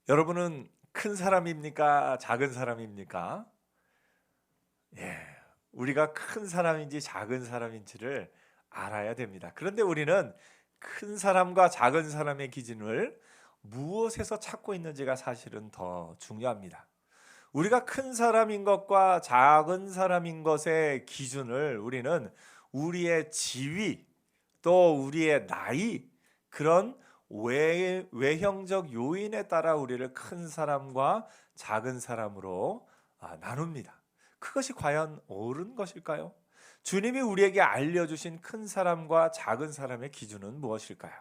여러분은 큰 사람입니까? 작은 사람입니까? 예. 우리가 큰 사람인지 작은 사람인지를 알아야 됩니다. 그런데 우리는 큰 사람과 작은 사람의 기준을 무엇에서 찾고 있는지가 사실은 더 중요합니다. 우리가 큰 사람인 것과 작은 사람인 것의 기준을 우리는 우리의 지위 또 우리의 나이 그런 외형적 요인에 따라 우리를 큰 사람과 작은 사람으로 나눕니다. 그것이 과연 옳은 것일까요? 주님이 우리에게 알려주신 큰 사람과 작은 사람의 기준은 무엇일까요?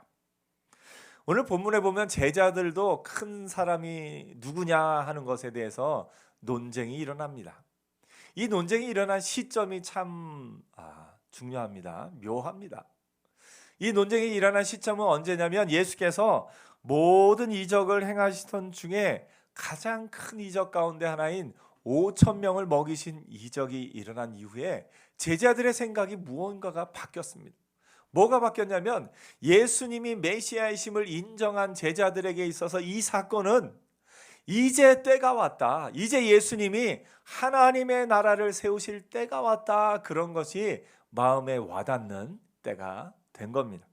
오늘 본문에 보면 제자들도 큰 사람이 누구냐 하는 것에 대해서 논쟁이 일어납니다. 이 논쟁이 일어난 시점이 참 중요합니다. 묘합니다. 이 논쟁이 일어난 시점은 언제냐면 예수께서 모든 이적을 행하시던 중에 가장 큰 이적 가운데 하나인 5천 명을 먹이신 이적이 일어난 이후에 제자들의 생각이 무언가가 바뀌었습니다. 뭐가 바뀌었냐면 예수님이 메시아이심을 인정한 제자들에게 있어서 이 사건은 이제 때가 왔다. 이제 예수님이 하나님의 나라를 세우실 때가 왔다. 그런 것이 마음에 와닿는 때가 된 겁니다.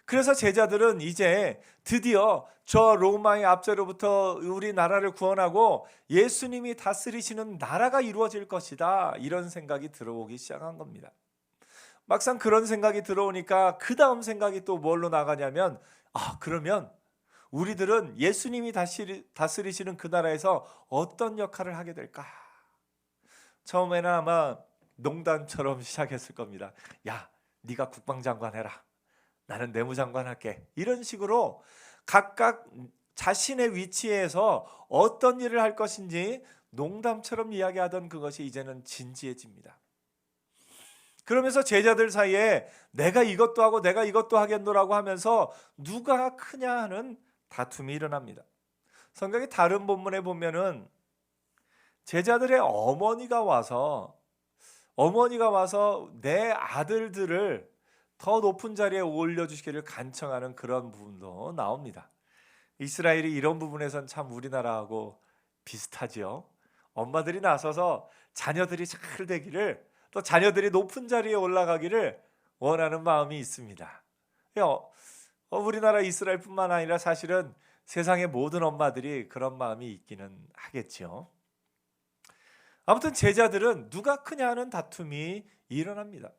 그래서 제자들은 이제 드디어 저 로마의 압제로부터 우리 나라를 구원하고 예수님이 다스리시는 나라가 이루어질 것이다. 이런 생각이 들어오기 시작한 겁니다. 막상 그런 생각이 들어오니까 그 다음 생각이 또 뭘로 나가냐면 그러면 우리들은 예수님이 다스리시는 그 나라에서 어떤 역할을 하게 될까? 처음에는 아마 농담처럼 시작했을 겁니다. 야, 네가 국방장관 해라. 나는 내무장관 할게. 이런 식으로 각각 자신의 위치에서 어떤 일을 할 것인지 농담처럼 이야기하던 그것이 이제는 진지해집니다. 그러면서 제자들 사이에 내가 이것도 하고 내가 이것도 하겠노라고 하면서 누가 크냐 하는 다툼이 일어납니다. 성경의 다른 본문에 보면은 제자들의 어머니가 와서 내 아들들을 더 높은 자리에 올려주시기를 간청하는 그런 부분도 나옵니다. 이스라엘이 이런 부분에선 참 우리나라하고 비슷하지요. 엄마들이 나서서 자녀들이 잘 되기를 또 자녀들이 높은 자리에 올라가기를 원하는 마음이 있습니다. 우리나라 이스라엘뿐만 아니라 사실은 세상의 모든 엄마들이 그런 마음이 있기는 하겠죠. 아무튼 제자들은 누가 크냐 하는 다툼이 일어납니다.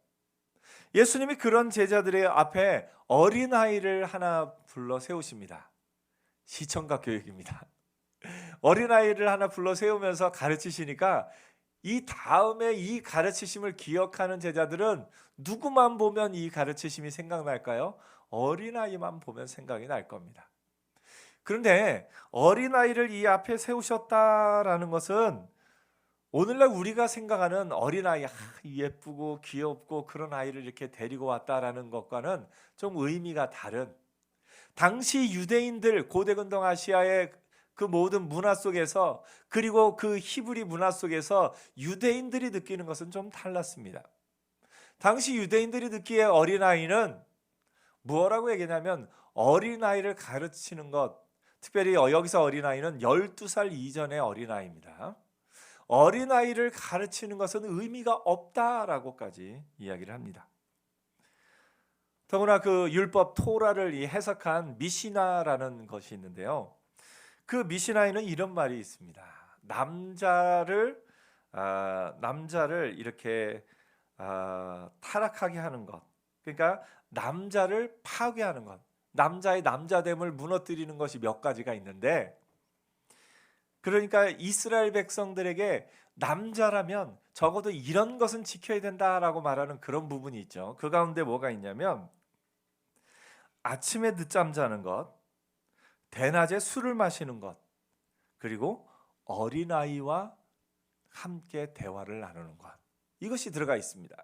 예수님이 그런 제자들의 앞에 어린아이를 하나 불러 세우십니다. 시청각 교육입니다. 어린아이를 하나 불러 세우면서 가르치시니까 이 다음에 이 가르치심을 기억하는 제자들은 누구만 보면 이 가르치심이 생각날까요? 어린아이만 보면 생각이 날 겁니다. 그런데 어린아이를 이 앞에 세우셨다라는 것은 오늘날 우리가 생각하는 어린아이 예쁘고 귀엽고 그런 아이를 이렇게 데리고 왔다라는 것과는 좀 의미가 다른 당시 유대인들 고대 근동 아시아의 그 모든 문화 속에서 그리고 그 히브리 문화 속에서 유대인들이 느끼는 것은 좀 달랐습니다. 당시 유대인들이 느끼기에 어린아이는 뭐라고 얘기냐면 어린아이를 가르치는 것 특별히 여기서 어린아이는 12살 이전의 어린아이입니다. 어린아이를 가르치는 것은 의미가 없다라고까지 이야기를 합니다. 더구나 그 율법 토라를 해석한 미시나라는 것이 있는데요. 그 미시나에는 이런 말이 있습니다. 남자를 이렇게 타락하게 하는 것, 그러니까 남자를 파괴하는 것, 남자의 남자됨을 무너뜨리는 것이 몇 가지가 있는데, 그러니까 이스라엘 백성들에게 남자라면 적어도 이런 것은 지켜야 된다라고 말하는 그런 부분이 있죠. 그 가운데 뭐가 있냐면 아침에 늦잠 자는 것, 대낮에 술을 마시는 것, 그리고 어린아이와 함께 대화를 나누는 것. 이것이 들어가 있습니다.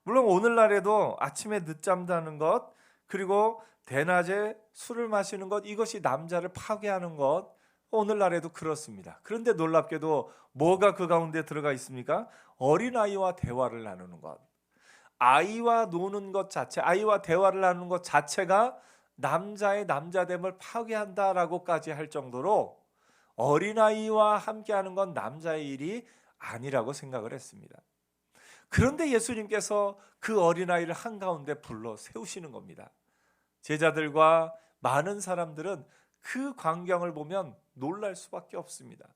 물론 오늘날에도 아침에 늦잠 자는 것, 그리고 대낮에 술을 마시는 것, 이것이 남자를 파괴하는 것, 오늘날에도 그렇습니다. 그런데 놀랍게도 뭐가 그 가운데 들어가 있습니까? 어린아이와 대화를 나누는 것. 아이와 노는 것 자체, 아이와 대화를 나누는 것 자체가 남자의 남자됨을 파괴한다라고까지 할 정도로 어린아이와 함께하는 건 남자의 일이 아니라고 생각을 했습니다. 그런데 예수님께서 그 어린아이를 한가운데 불러 세우시는 겁니다. 제자들과 많은 사람들은 그 광경을 보면 놀랄 수밖에 없습니다.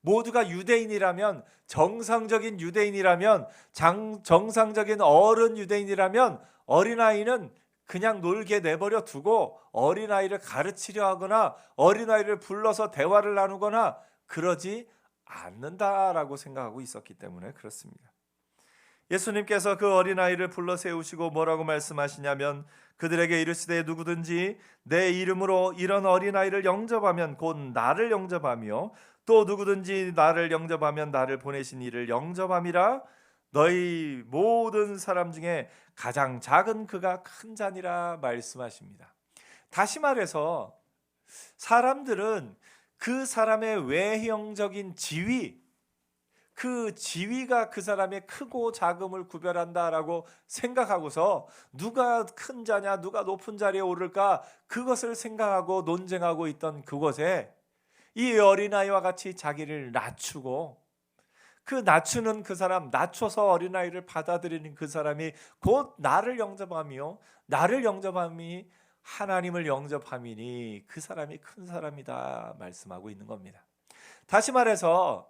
모두가 유대인이라면, 정상적인 유대인이라면, 정상적인 어른 유대인이라면 어린아이는 그냥 놀게 내버려 두고 어린아이를 가르치려 하거나 어린아이를 불러서 대화를 나누거나 그러지 않는다라고 생각하고 있었기 때문에 그렇습니다. 예수님께서 그 어린아이를 불러 세우시고 뭐라고 말씀하시냐면 그들에게 이르시되 누구든지 내 이름으로 이런 어린아이를 영접하면 곧 나를 영접하며 또 누구든지 나를 영접하면 나를 보내신 이를 영접함이라. 너희 모든 사람 중에 가장 작은 그가 큰 자니라 말씀하십니다. 다시 말해서 사람들은 그 사람의 외형적인 지위, 그 지위가 그 사람의 크고 작음을 구별한다라고 생각하고서 누가 큰 자냐, 누가 높은 자리에 오를까, 그것을 생각하고 논쟁하고 있던 그곳에 이 어린아이와 같이 자기를 낮추고 그 낮추는 그 사람, 낮춰서 어린아이를 받아들이는 그 사람이 곧 나를 영접하며 나를 영접함이 하나님을 영접함이니 그 사람이 큰 사람이다 말씀하고 있는 겁니다. 다시 말해서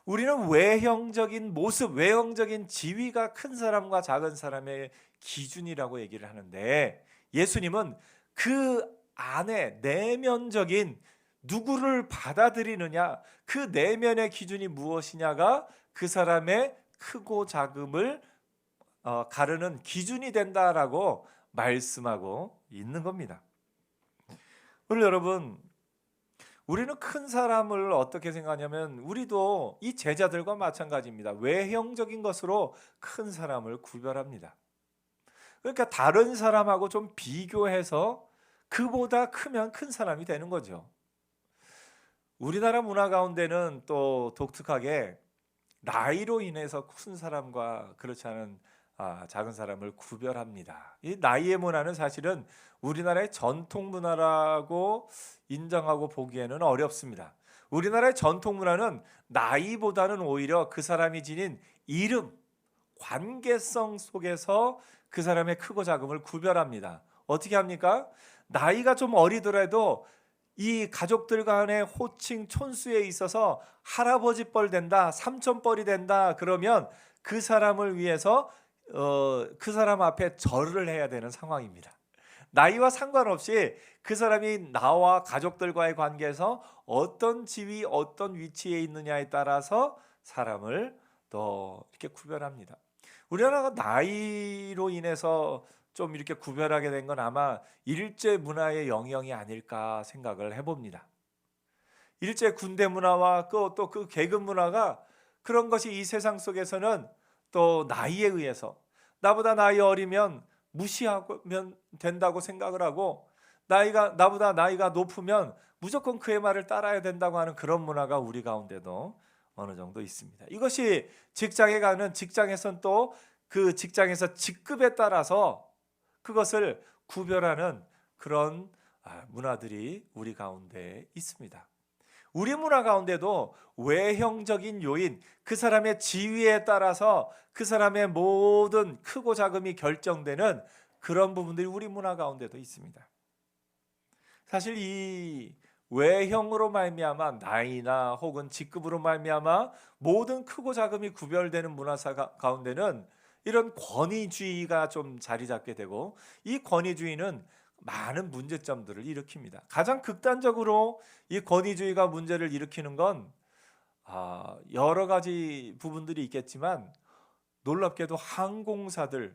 우리는 외형적인 모습, 외형적인 지위가 큰 사람과 작은 사람의 기준이라고 얘기를 하는데 예수님은 그 안에 내면적인 누구를 받아들이느냐, 그 내면의 기준이 무엇이냐가 그 사람의 크고 작음을 가르는 기준이 된다라고 말씀하고 있는 겁니다. 오늘 여러분, 우리는 큰 사람을 어떻게 생각하냐면 우리도 이 제자들과 마찬가지입니다. 외형적인 것으로 큰 사람을 구별합니다. 그러니까 다른 사람하고 좀 비교해서 그보다 크면 큰 사람이 되는 거죠. 우리나라 문화 가운데는 또 독특하게 나이로 인해서 큰 사람과 그렇지 않은 작은 사람을 구별합니다. 이 나이의 문화는 사실은 우리나라의 전통 문화라고 인정하고 보기에는 어렵습니다. 우리나라의 전통 문화는 나이보다는 오히려 그 사람이 지닌 이름, 관계성 속에서 그 사람의 크고 작음을 구별합니다. 어떻게 합니까? 나이가 좀 어리더라도 이 가족들 간의 호칭 촌수에 있어서 할아버지 뻘 된다, 삼촌 뻘이 된다 그러면 그 사람을 위해서 그 사람 앞에 절을 해야 되는 상황입니다. 나이와 상관없이 그 사람이 나와 가족들과의 관계에서 어떤 지위, 어떤 위치에 있느냐에 따라서 사람을 또 이렇게 구별합니다. 우리나라가 나이로 인해서 좀 이렇게 구별하게 된 건 아마 일제 문화의 영향이 아닐까 생각을 해봅니다. 일제 군대 문화와 또 그 계급 문화가 그런 것이 이 세상 속에서는 또 나이에 의해서 나보다 나이 어리면 무시하면 된다고 생각을 하고 나보다 나이가 높으면 무조건 그의 말을 따라야 된다고 하는 그런 문화가 우리 가운데도 어느 정도 있습니다. 이것이 직장에 가는 직장에선 또 그 직장에서 직급에 따라서 그것을 구별하는 그런 문화들이 우리 가운데 있습니다. 우리 문화 가운데도 외형적인 요인, 그 사람의 지위에 따라서 그 사람의 모든 크고 작음이 결정되는 그런 부분들이 우리 문화 가운데도 있습니다. 사실 이 외형으로 말미암아 나이나 혹은 직급으로 말미암아 모든 크고 작음이 구별되는 문화사 가운데는 이런 권위주의가 좀 자리 잡게 되고 이 권위주의는 많은 문제점들을 일으킵니다. 가장 극단적으로 이 권위주의가 문제를 일으키는 건 여러 가지 부분들이 있겠지만 놀랍게도 항공사들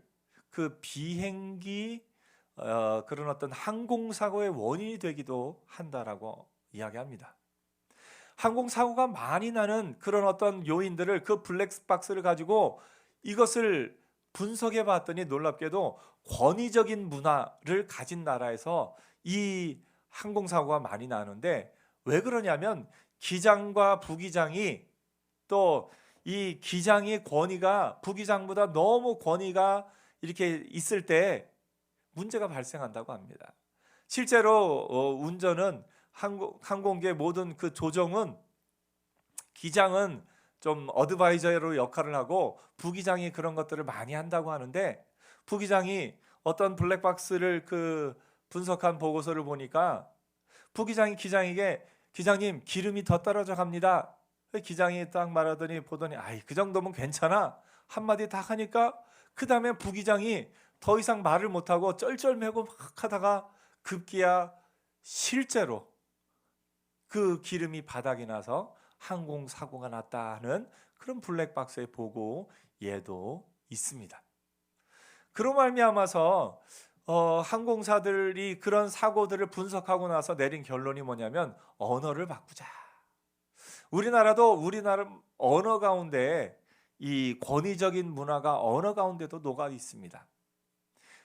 그 비행기 그런 어떤 항공사고의 원인이 되기도 한다라고 이야기합니다. 항공사고가 많이 나는 그런 어떤 요인들을 그 블랙박스를 가지고 이것을 분석해 봤더니 놀랍게도 권위적인 문화를 가진 나라에서 이 항공사고가 많이 나는데 왜 그러냐면 기장과 부기장이 또 이 기장의 권위가 부기장보다 너무 권위가 이렇게 있을 때 문제가 발생한다고 합니다. 실제로 운전은 항공기의 모든 그 조종은 기장은 좀 어드바이저로 역할을 하고 부기장이 그런 것들을 많이 한다고 하는데, 부기장이 어떤 블랙박스를 그 분석한 보고서를 보니까 부기장이 기장에게 기장님 기름이 더 떨어져 갑니다. 기장이 딱 말하더니 보더니 아이 그 정도면 괜찮아 한마디 딱 하니까 그 다음에 부기장이 더 이상 말을 못하고 쩔쩔매고 막 하다가 급기야 실제로 그 기름이 바닥이 나서 항공사고가 났다는 그런 블랙박스의 보고 예도 있습니다. 그로 말미암아서 항공사들이 그런 사고들을 분석하고 나서 내린 결론이 뭐냐면 언어를 바꾸자. 우리나라도 우리나라 언어 가운데 이 권위적인 문화가 언어 가운데도 녹아 있습니다.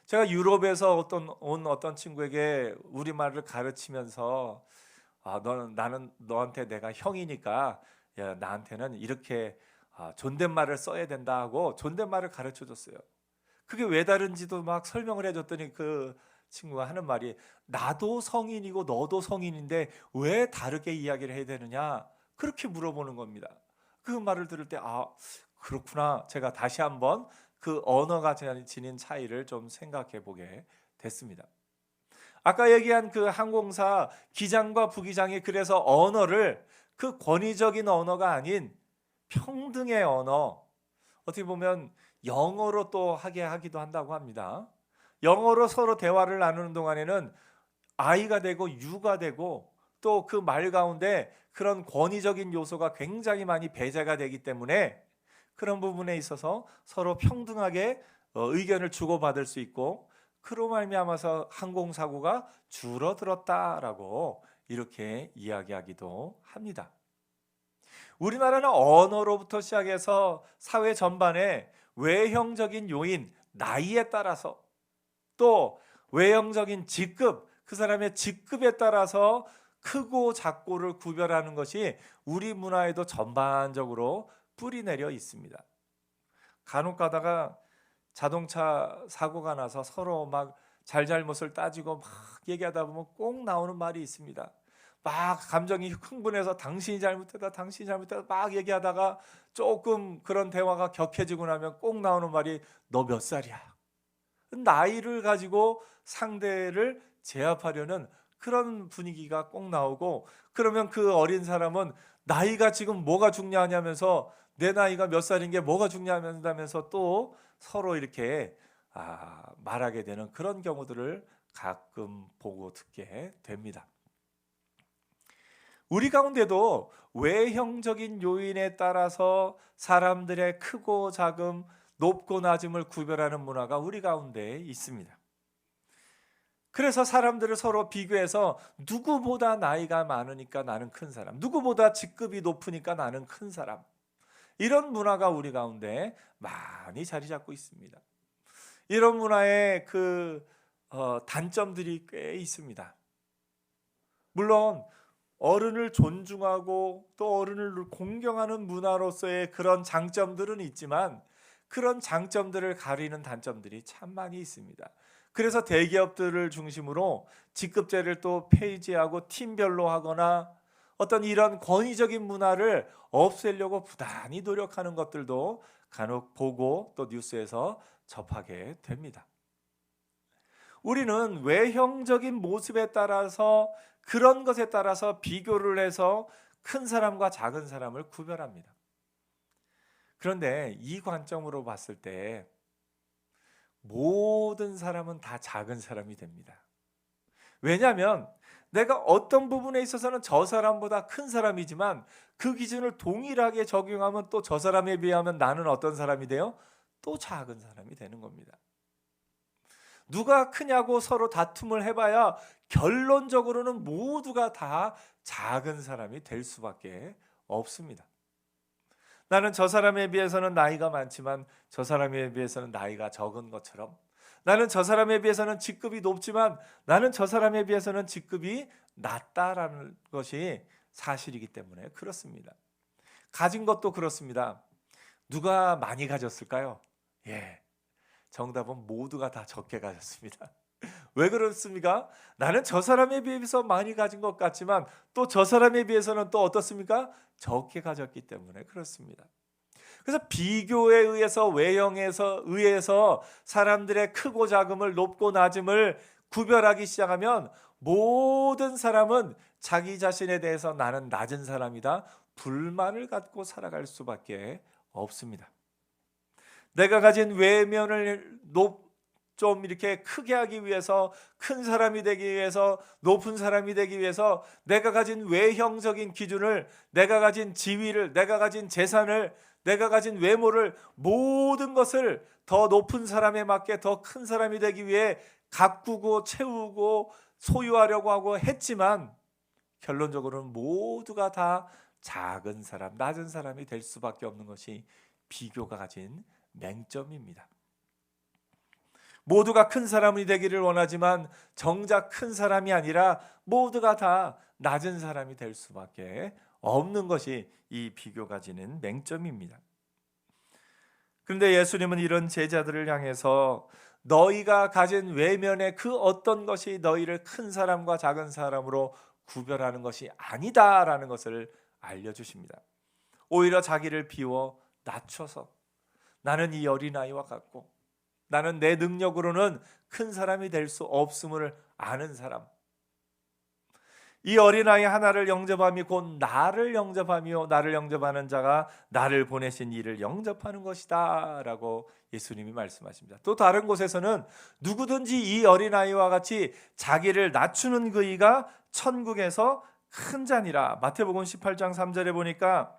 제가 유럽에서 온 어떤 친구에게 우리말을 가르치면서 나는 너한테 내가 형이니까 야, 나한테는 이렇게 존댓말을 써야 된다 하고 존댓말을 가르쳐 줬어요. 그게 왜 다른지도 막 설명을 해줬더니 그 친구가 하는 말이 나도 성인이고 너도 성인인데 왜 다르게 이야기를 해야 되느냐 그렇게 물어보는 겁니다. 그 말을 들을 때 그렇구나, 제가 다시 한번 그 언어가 지닌 차이를 좀 생각해 보게 됐습니다. 아까 얘기한 그 항공사 기장과 부기장이 그래서 언어를 그 권위적인 언어가 아닌 평등의 언어, 어떻게 보면 영어로 또 하기도 한다고 합니다. 영어로 서로 대화를 나누는 동안에는 I가 되고 U가 되고 또 그 말 가운데 그런 권위적인 요소가 굉장히 많이 배제가 되기 때문에 그런 부분에 있어서 서로 평등하게 의견을 주고받을 수 있고 그로 말미암아서 항공사고가 줄어들었다라고 이렇게 이야기하기도 합니다. 우리나라는 언어로부터 시작해서 사회 전반에 외형적인 요인, 나이에 따라서 또 외형적인 직급, 그 사람의 직급에 따라서 크고 작고를 구별하는 것이 우리 문화에도 전반적으로 뿌리내려 있습니다. 간혹 가다가 자동차 사고가 나서 서로 막 잘잘못을 따지고 막 얘기하다 보면 꼭 나오는 말이 있습니다. 막 감정이 흥분해서 당신이 잘못했다 막 얘기하다가 조금 그런 대화가 격해지고 나면 꼭 나오는 말이 너 몇 살이야? 나이를 가지고 상대를 제압하려는 그런 분위기가 꼭 나오고, 그러면 그 어린 사람은 나이가 지금 뭐가 중요하냐면서 내 나이가 몇 살인 게 뭐가 중요하면서 또 서로 이렇게 말하게 되는 그런 경우들을 가끔 보고 듣게 됩니다. 우리 가운데도 외형적인 요인에 따라서 사람들의 크고 작음, 높고 낮음을 구별하는 문화가 우리 가운데 있습니다. 그래서 사람들을 서로 비교해서 누구보다 나이가 많으니까 나는 큰 사람, 누구보다 직급이 높으니까 나는 큰 사람, 이런 문화가 우리 가운데 많이 자리 잡고 있습니다. 이런 문화의 그 단점들이 꽤 있습니다. 물론 어른을 존중하고 또 어른을 공경하는 문화로서의 그런 장점들은 있지만 그런 장점들을 가리는 단점들이 참 많이 있습니다. 그래서 대기업들을 중심으로 직급제를 또 폐지하고 팀별로 하거나 어떤 이런 권위적인 문화를 없애려고 부단히 노력하는 것들도 간혹 보고 또 뉴스에서 접하게 됩니다. 우리는 외형적인 모습에 따라서 그런 것에 따라서 비교를 해서 큰 사람과 작은 사람을 구별합니다. 그런데 이 관점으로 봤을 때 모든 사람은 다 작은 사람이 됩니다. 왜냐하면 내가 어떤 부분에 있어서는 저 사람보다 큰 사람이지만 그 기준을 동일하게 적용하면 또 저 사람에 비하면 나는 어떤 사람이 돼요? 또 작은 사람이 되는 겁니다. 누가 크냐고 서로 다툼을 해봐야 결론적으로는 모두가 다 작은 사람이 될 수밖에 없습니다. 나는 저 사람에 비해서는 나이가 많지만 저 사람에 비해서는 나이가 적은 것처럼, 나는 저 사람에 비해서는 직급이 높지만 나는 저 사람에 비해서는 직급이 낮다라는 것이 사실이기 때문에 그렇습니다. 가진 것도 그렇습니다. 누가 많이 가졌을까요? 정답은 모두가 다 적게 가졌습니다. 왜 그렇습니까? 나는 저 사람에 비해서 많이 가진 것 같지만 또 저 사람에 비해서는 또 어떻습니까? 적게 가졌기 때문에 그렇습니다. 그래서 비교에 의해서 외형에서 의해서 사람들의 크고 작음을 높고 낮음을 구별하기 시작하면 모든 사람은 자기 자신에 대해서 나는 낮은 사람이다 불만을 갖고 살아갈 수밖에 없습니다. 내가 가진 외면을 좀 이렇게 크게 하기 위해서, 큰 사람이 되기 위해서, 높은 사람이 되기 위해서 내가 가진 외형적인 기준을, 내가 가진 지위를, 내가 가진 재산을, 내가 가진 외모를, 모든 것을 더 높은 사람에 맞게 더 큰 사람이 되기 위해 가꾸고 채우고 소유하려고 하고 했지만 결론적으로는 모두가 다 작은 사람, 낮은 사람이 될 수밖에 없는 것이 비교가 가진 맹점입니다. 모두가 큰 사람이 되기를 원하지만 정작 큰 사람이 아니라 모두가 다 낮은 사람이 될 수밖에 없는 것이 이 비교가 지는 맹점입니다. 그런데 예수님은 이런 제자들을 향해서 너희가 가진 외면의 그 어떤 것이 너희를 큰 사람과 작은 사람으로 구별하는 것이 아니다라는 것을 알려주십니다. 오히려 자기를 비워 낮춰서 나는 이 어린아이와 같고 나는 내 능력으로는 큰 사람이 될 수 없음을 아는 사람, 이 어린아이 하나를 영접함이 곧 나를 영접하며 나를 영접하는 자가 나를 보내신 이를 영접하는 것이다 라고 예수님이 말씀하십니다. 또 다른 곳에서는 누구든지 이 어린아이와 같이 자기를 낮추는 그이가 천국에서 큰 자니라. 마태복음 18장 3절에 보니까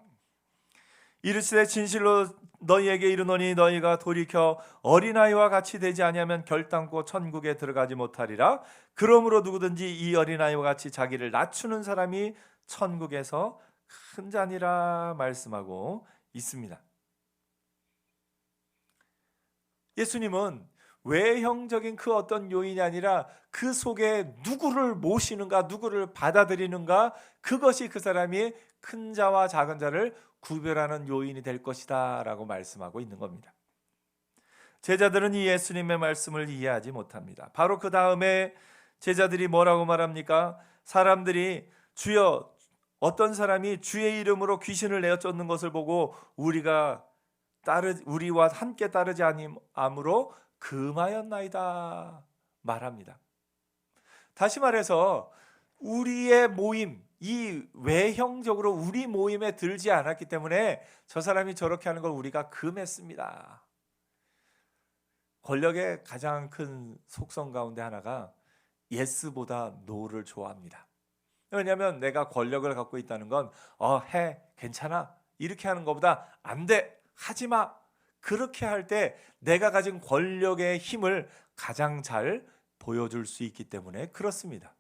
이르시되 진실로 너희에게 이르노니 너희가 돌이켜 어린아이와 같이 되지 아니하면 결단코 천국에 들어가지 못하리라. 그러므로 누구든지 이 어린아이와 같이 자기를 낮추는 사람이 천국에서 큰 자니라 말씀하고 있습니다. 예수님은 외형적인 그 어떤 요인이 아니라 그 속에 누구를 모시는가, 누구를 받아들이는가, 그것이 그 사람이 큰 자와 작은 자를 구별하는 요인이 될 것이다 라고 말씀하고 있는 겁니다. 제자들은 이 예수님의 말씀을 이해하지 못합니다. 바로 그 다음에 제자들이 뭐라고 말합니까? 사람들이 주여, 어떤 사람이 주의 이름으로 귀신을 내어 쫓는 것을 보고 우리와 함께 따르지 아니함으로 금하였나이다 말합니다. 다시 말해서 우리의 모임, 이 외형적으로 우리 모임에 들지 않았기 때문에 저 사람이 저렇게 하는 걸 우리가 금했습니다. 권력의 가장 큰 속성 가운데 하나가 예스보다 노를 좋아합니다. 왜냐하면 내가 권력을 갖고 있다는 건 해, 괜찮아, 이렇게 하는 것보다 안 돼, 하지마, 그렇게 할 때 내가 가진 권력의 힘을 가장 잘 보여줄 수 있기 때문에 그렇습니다.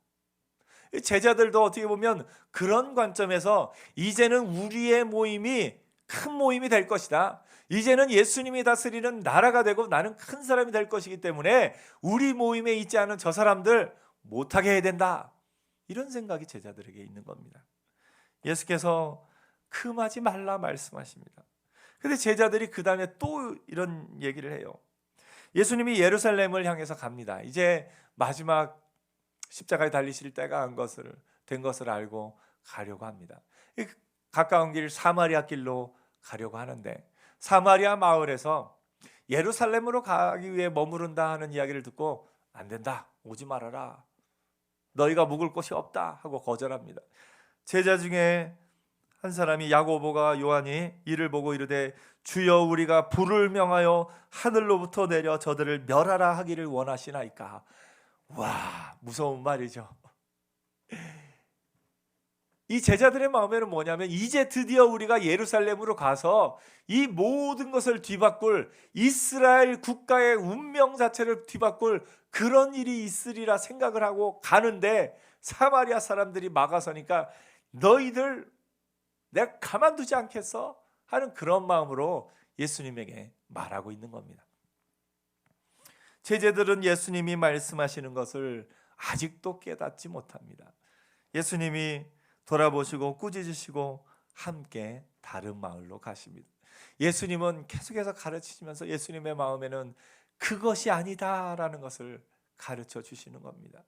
제자들도 어떻게 보면 그런 관점에서 이제는 우리의 모임이 큰 모임이 될 것이다, 이제는 예수님이 다스리는 나라가 되고 나는 큰 사람이 될 것이기 때문에 우리 모임에 있지 않은 저 사람들 못하게 해야 된다, 이런 생각이 제자들에게 있는 겁니다. 예수께서 금하지 말라 말씀하십니다. 그런데 제자들이 그 다음에 또 이런 얘기를 해요. 예수님이 예루살렘을 향해서 갑니다. 이제 마지막 십자가에 달리실 때가 된 것을 알고 가려고 합니다. 가까운 길 사마리아 길로 가려고 하는데 사마리아 마을에서 예루살렘으로 가기 위해 머무른다 하는 이야기를 듣고 안 된다, 오지 말아라, 너희가 묵을 곳이 없다 하고 거절합니다. 제자 중에 한 사람이 야고보가 요한이 이를 보고 이르되 주여 우리가 불을 명하여 하늘로부터 내려 저들을 멸하라 하기를 원하시나이까. 와, 무서운 말이죠. 이 제자들의 마음에는 뭐냐면 이제 드디어 우리가 예루살렘으로 가서 이 모든 것을 뒤바꿀, 이스라엘 국가의 운명 자체를 뒤바꿀 그런 일이 있으리라 생각을 하고 가는데 사마리아 사람들이 막아서니까 너희들 내가 가만두지 않겠어 하는 그런 마음으로 예수님에게 말하고 있는 겁니다. 제자들은 예수님이 말씀하시는 것을 아직도 깨닫지 못합니다. 예수님이 돌아보시고 꾸짖으시고 함께 다른 마을로 가십니다. 예수님은 계속해서 가르치시면서 예수님의 마음에는 그것이 아니다라는 것을 가르쳐 주시는 겁니다.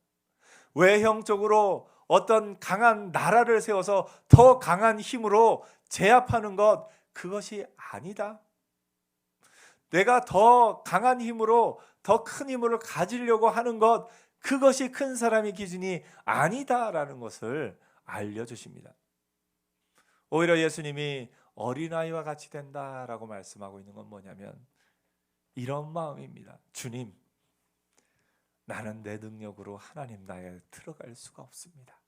외형적으로 어떤 강한 나라를 세워서 더 강한 힘으로 제압하는 것, 그것이 아니다. 내가 더 강한 힘으로 더 큰 힘을 가지려고 하는 것, 그것이 큰 사람의 기준이 아니다라는 것을 알려주십니다. 오히려 예수님이 어린아이와 같이 된다라고 말씀하고 있는 건 뭐냐면 이런 마음입니다. 주님, 나는 내 능력으로 하나님 나라에 들어갈 수가 없습니다.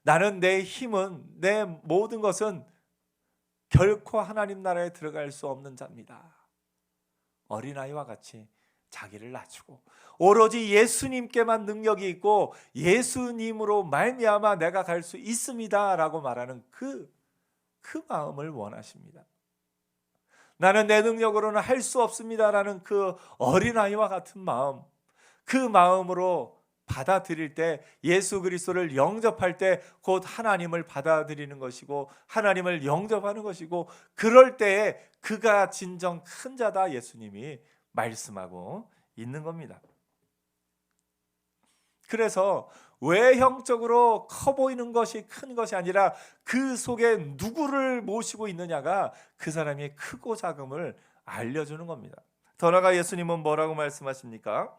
나는 내 힘은, 내 모든 것은 결코 하나님 나라에 들어갈 수 없는 자입니다. 어린아이와 같이 자기를 낮추고 오로지 예수님께만 능력이 있고 예수님으로 말미암아 내가 갈 수 있습니다 라고 말하는 그 마음을 원하십니다. 나는 내 능력으로는 할 수 없습니다 라는 그 어린아이와 같은 마음, 그 마음으로 받아들일 때, 예수 그리스도를 영접할 때 곧 하나님을 받아들이는 것이고 하나님을 영접하는 것이고, 그럴 때에 그가 진정 큰 자다 예수님이 말씀하고 있는 겁니다. 그래서 외형적으로 커 보이는 것이 큰 것이 아니라 그 속에 누구를 모시고 있느냐가 그 사람의 크고 작음을 알려주는 겁니다. 더 나아가 예수님은 뭐라고 말씀하십니까?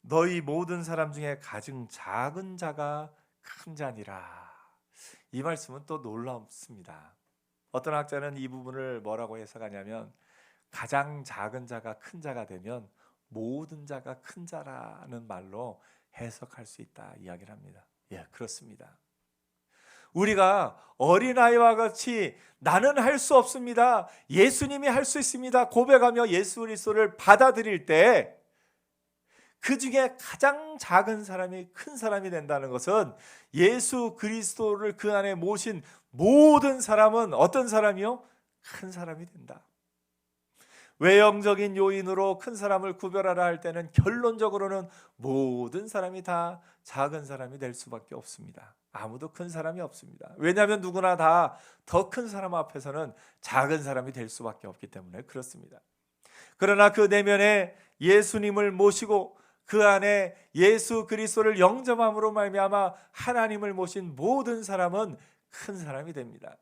너희 모든 사람 중에 가장 작은 자가 큰 자니라. 이 말씀은 또 놀랍습니다. 어떤 학자는 이 부분을 뭐라고 해석하냐면 가장 작은 자가 큰 자가 되면 모든 자가 큰 자라는 말로 해석할 수 있다 이야기를 합니다. 예, 그렇습니다. 우리가 어린아이와 같이 나는 할 수 없습니다, 예수님이 할 수 있습니다 고백하며 예수 그리스도를 받아들일 때 그 중에 가장 작은 사람이 큰 사람이 된다는 것은 예수 그리스도를 그 안에 모신 모든 사람은 어떤 사람이요? 큰 사람이 된다. 외형적인 요인으로 큰 사람을 구별하라 할 때는 결론적으로는 모든 사람이 다 작은 사람이 될 수밖에 없습니다. 아무도 큰 사람이 없습니다. 왜냐하면 누구나 다 더 큰 사람 앞에서는 작은 사람이 될 수밖에 없기 때문에 그렇습니다. 그러나 그 내면에 예수님을 모시고 그 안에 예수 그리스도를 영접함으로 말미암아 하나님을 모신 모든 사람은 큰 사람이 됩니다.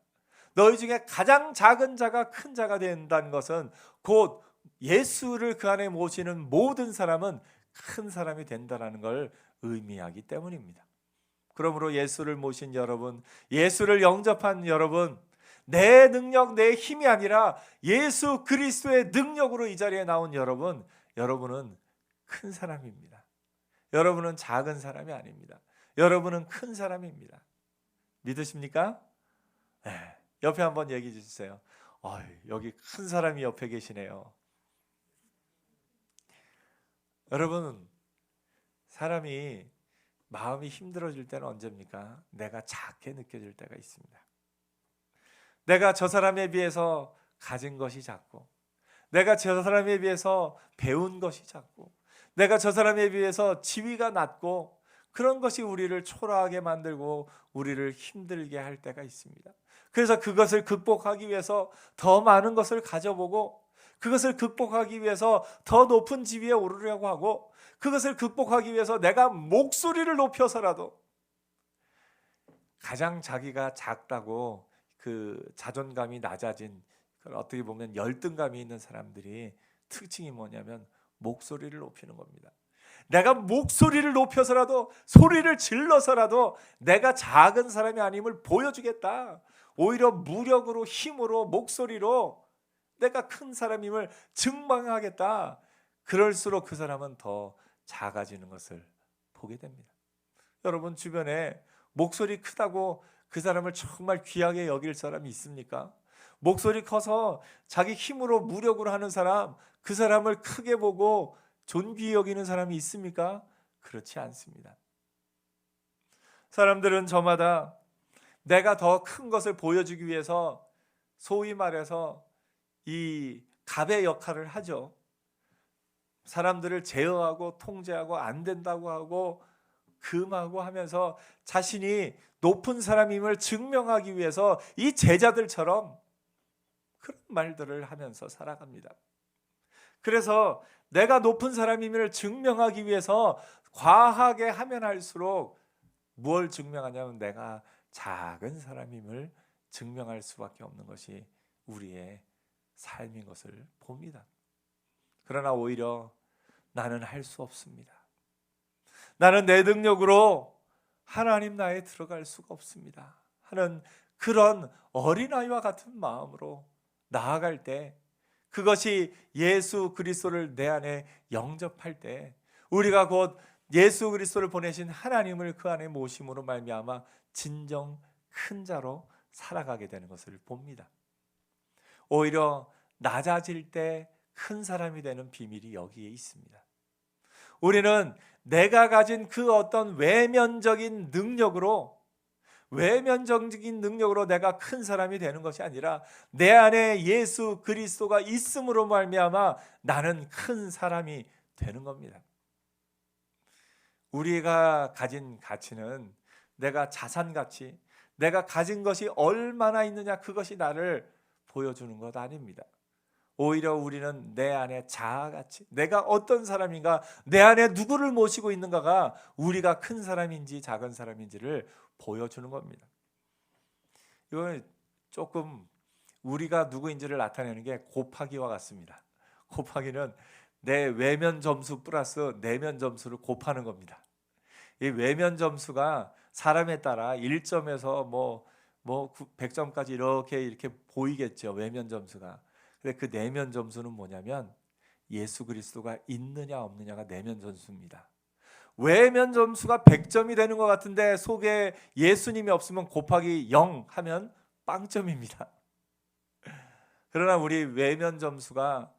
너희 중에 가장 작은 자가 큰 자가 된다는 것은 곧 예수를 그 안에 모시는 모든 사람은 큰 사람이 된다는 걸 의미하기 때문입니다. 그러므로 예수를 모신 여러분, 예수를 영접한 여러분, 내 능력, 내 힘이 아니라 예수 그리스도의 능력으로 이 자리에 나온 여러분, 여러분은 큰 사람입니다. 여러분은 작은 사람이 아닙니다. 여러분은 큰 사람입니다. 믿으십니까? 네. 옆에 한번 얘기해 주세요. 여기 큰 사람이 옆에 계시네요. 여러분, 사람이 마음이 힘들어질 때는 언제입니까? 내가 작게 느껴질 때가 있습니다. 내가 저 사람에 비해서 가진 것이 작고, 내가 저 사람에 비해서 배운 것이 작고, 내가 저 사람에 비해서 지위가 낮고, 그런 것이 우리를 초라하게 만들고 우리를 힘들게 할 때가 있습니다. 그래서 그것을 극복하기 위해서 더 많은 것을 가져보고, 그것을 극복하기 위해서 더 높은 지위에 오르려고 하고, 그것을 극복하기 위해서 내가 목소리를 높여서라도, 가장 자기가 작다고 그 자존감이 낮아진, 어떻게 보면 열등감이 있는 사람들이 특징이 뭐냐면 목소리를 높이는 겁니다. 내가 목소리를 높여서라도, 소리를 질러서라도 내가 작은 사람이 아님을 보여주겠다. 오히려 무력으로, 힘으로, 목소리로 내가 큰 사람임을 증명하겠다. 그럴수록 그 사람은 더 작아지는 것을 보게 됩니다. 여러분 주변에 목소리 크다고 그 사람을 정말 귀하게 여길 사람이 있습니까? 목소리 커서 자기 힘으로, 무력으로 하는 사람, 그 사람을 크게 보고 존귀히 여기는 사람이 있습니까? 그렇지 않습니다. 사람들은 저마다 내가 더 큰 것을 보여주기 위해서 소위 말해서 이 갑의 역할을 하죠. 사람들을 제어하고 통제하고 안 된다고 하고 금하고 하면서 자신이 높은 사람임을 증명하기 위해서 이 제자들처럼 그런 말들을 하면서 살아갑니다. 그래서 내가 높은 사람임을 증명하기 위해서 과하게 하면 할수록 뭘 증명하냐면 내가 작은 사람임을 증명할 수밖에 없는 것이 우리의 삶인 것을 봅니다. 그러나 오히려 나는 할 수 없습니다. 나는 내 능력으로 하나님 나에 들어갈 수가 없습니다 하는 그런 어린아이와 같은 마음으로 나아갈 때, 그것이 예수 그리스도를 내 안에 영접할 때 우리가 곧 예수 그리스도를 보내신 하나님을 그 안에 모심으로 말미암아 진정 큰 자로 살아가게 되는 것을 봅니다. 오히려 낮아질 때 큰 사람이 되는 비밀이 여기에 있습니다. 우리는 내가 가진 그 어떤 외면적인 능력으로 내가 큰 사람이 되는 것이 아니라 내 안에 예수 그리스도가 있음으로 말미암아 나는 큰 사람이 되는 겁니다. 우리가 가진 가치는 내가 자산 가치, 내가 가진 것이 얼마나 있느냐, 그것이 나를 보여주는 것 아닙니다. 오히려 우리는 내 안에 자아가치, 내가 어떤 사람인가, 내 안에 누구를 모시고 있는가가 우리가 큰 사람인지 작은 사람인지를 보여주는 겁니다. 이건 조금 우리가 누구인지를 나타내는 게 곱하기와 같습니다. 곱하기는 내 외면 점수 플러스 내면 점수를 곱하는 겁니다. 이 외면 점수가 사람에 따라 1점에서 뭐 100점까지 이렇게 보이겠죠. 외면 점수가. 근데 그 내면 점수는 뭐냐면 예수 그리스도가 있느냐 없느냐가 내면 점수입니다. 외면 점수가 100점이 되는 것 같은데 속에 예수님이 없으면 곱하기 0 하면 빵점입니다. 그러나 우리 외면 점수가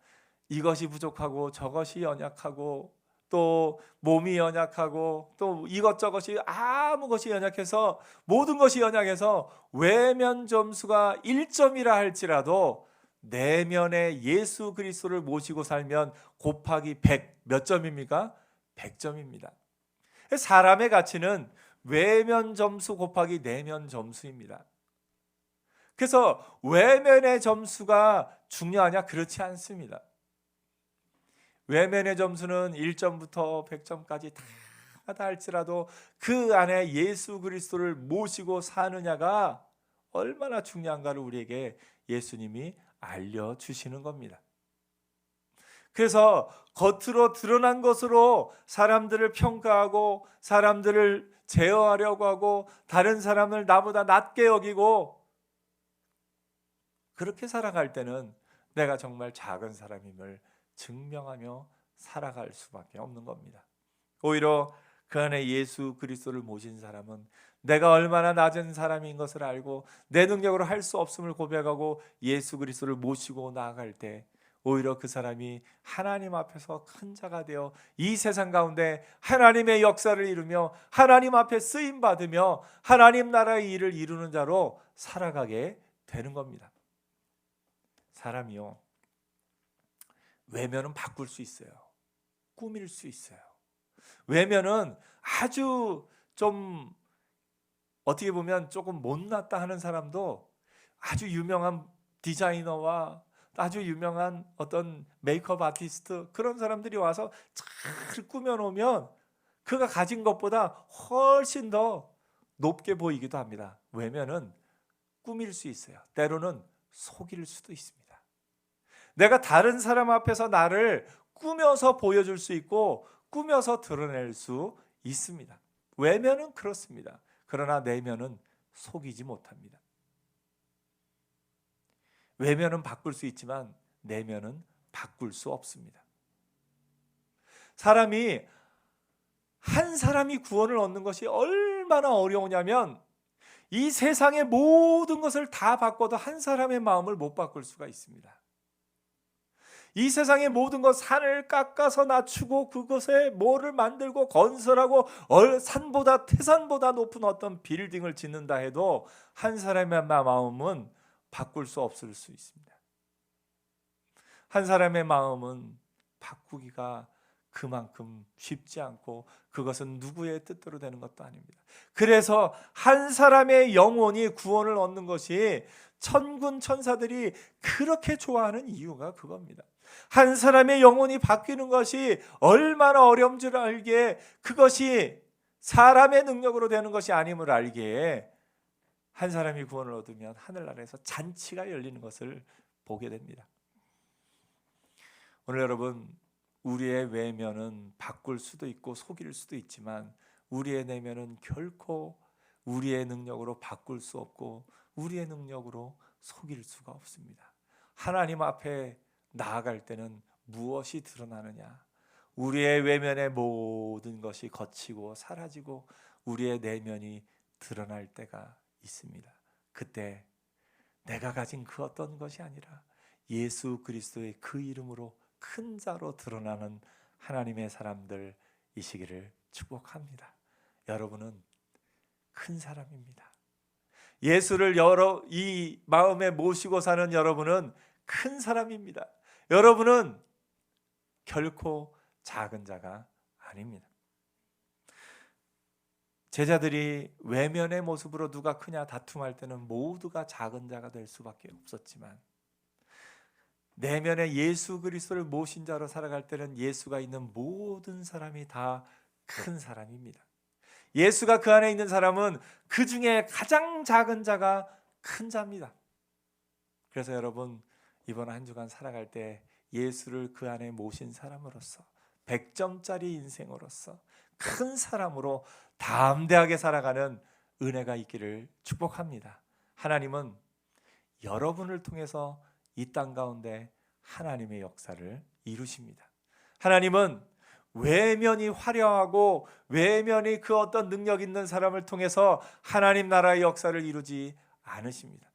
이것이 부족하고 저것이 연약하고 또 몸이 연약하고 또 이것저것이 아무 것이 연약해서 모든 것이 연약해서 외면 점수가 1점이라 할지라도 내면에 예수 그리스도를 모시고 살면 곱하기 100 몇 점입니까? 100점입니다. 사람의 가치는 외면 점수 곱하기 내면 점수입니다. 그래서 외면의 점수가 중요하냐? 그렇지 않습니다. 외면의 점수는 1점부터 100점까지 다 할지라도 그 안에 예수 그리스도를 모시고 사느냐가 얼마나 중요한가를 우리에게 예수님이 알려주시는 겁니다. 그래서 겉으로 드러난 것으로 사람들을 평가하고 사람들을 제어하려고 하고 다른 사람을 나보다 낮게 여기고 그렇게 살아갈 때는 내가 정말 작은 사람임을 증명하며 살아갈 수밖에 없는 겁니다. 오히려 그 안에 예수 그리스도를 모신 사람은 내가 얼마나 낮은 사람인 것을 알고 내 능력으로 할 수 없음을 고백하고 예수 그리스도를 모시고 나아갈 때 오히려 그 사람이 하나님 앞에서 큰 자가 되어 이 세상 가운데 하나님의 역사를 이루며 하나님 앞에 쓰임 받으며 하나님 나라의 일을 이루는 자로 살아가게 되는 겁니다. 사람이요, 외면은 바꿀 수 있어요. 꾸밀 수 있어요. 외면은 아주 좀 어떻게 보면 조금 못났다 하는 사람도 아주 유명한 디자이너와 아주 유명한 어떤 메이크업 아티스트, 그런 사람들이 와서 잘 꾸며놓으면 그가 가진 것보다 훨씬 더 높게 보이기도 합니다. 외면은 꾸밀 수 있어요. 때로는 속일 수도 있습니다. 내가 다른 사람 앞에서 나를 꾸며서 보여줄 수 있고 꾸며서 드러낼 수 있습니다. 외면은 그렇습니다. 그러나 내면은 속이지 못합니다. 외면은 바꿀 수 있지만 내면은 바꿀 수 없습니다. 한 사람이 구원을 얻는 것이 얼마나 어려우냐면 이 세상의 모든 것을 다 바꿔도 한 사람의 마음을 못 바꿀 수가 있습니다. 이 세상의 모든 것, 산을 깎아서 낮추고 그것에 뭐를 만들고 건설하고 산보다 태산보다 높은 어떤 빌딩을 짓는다 해도 한 사람의 마음은 바꿀 수 없을 수 있습니다. 한 사람의 마음은 바꾸기가 그만큼 쉽지 않고 그것은 누구의 뜻대로 되는 것도 아닙니다. 그래서 한 사람의 영혼이 구원을 얻는 것이 천군 천사들이 그렇게 좋아하는 이유가 그겁니다. 한 사람의 영혼이 바뀌는 것이 얼마나 어려운 줄 알기에, 그것이 사람의 능력으로 되는 것이 아님을 알기에 한 사람이 구원을 얻으면 하늘나라에서 잔치가 열리는 것을 보게 됩니다. 오늘 여러분, 우리의 외면은 바꿀 수도 있고 속일 수도 있지만 우리의 내면은 결코 우리의 능력으로 바꿀 수 없고 우리의 능력으로 속일 수가 없습니다. 하나님 앞에 나아갈 때는 무엇이 드러나느냐? 우리의 외면의 모든 것이 거치고 사라지고 우리의 내면이 드러날 때가 있습니다. 그때 내가 가진 그 어떤 것이 아니라 예수 그리스도의 그 이름으로 큰 자로 드러나는 하나님의 사람들이시기를 축복합니다. 여러분은 큰 사람입니다. 예수를 이 마음에 모시고 사는 여러분은 큰 사람입니다. 여러분은 결코 작은 자가 아닙니다. 제자들이 외면의 모습으로 누가 크냐 다툼할 때는 모두가 작은 자가 될 수밖에 없었지만 내면에 예수 그리스도를 모신 자로 살아갈 때는 예수가 있는 모든 사람이 다 큰 사람입니다. 예수가 그 안에 있는 사람은 그 중에 가장 작은 자가 큰 자입니다. 그래서 여러분, 이번 한 주간 살아갈 때 예수를 그 안에 모신 사람으로서 100점짜리 인생으로서 큰 사람으로 담대하게 살아가는 은혜가 있기를 축복합니다. 하나님은 여러분을 통해서 이 땅 가운데 하나님의 역사를 이루십니다. 하나님은 외면이 화려하고 외면이 그 어떤 능력 있는 사람을 통해서 하나님 나라의 역사를 이루지 않으십니다.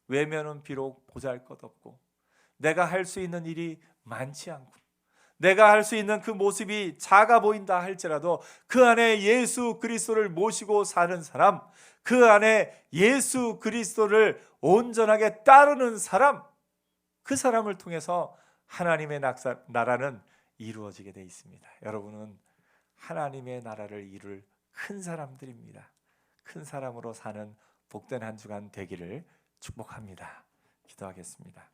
외면은 비록 보잘것없고 내가 할 수 있는 일이 많지 않고 내가 할 수 있는 그 모습이 작아 보인다 할지라도 그 안에 예수 그리스도를 모시고 사는 사람, 그 안에 예수 그리스도를 온전하게 따르는 사람, 그 사람을 통해서 하나님의 나라는 이루어지게 되어 있습니다. 여러분은 하나님의 나라를 이룰 큰 사람들입니다. 큰 사람으로 사는 복된 한 주간 되기를 축복합니다. 기도하겠습니다.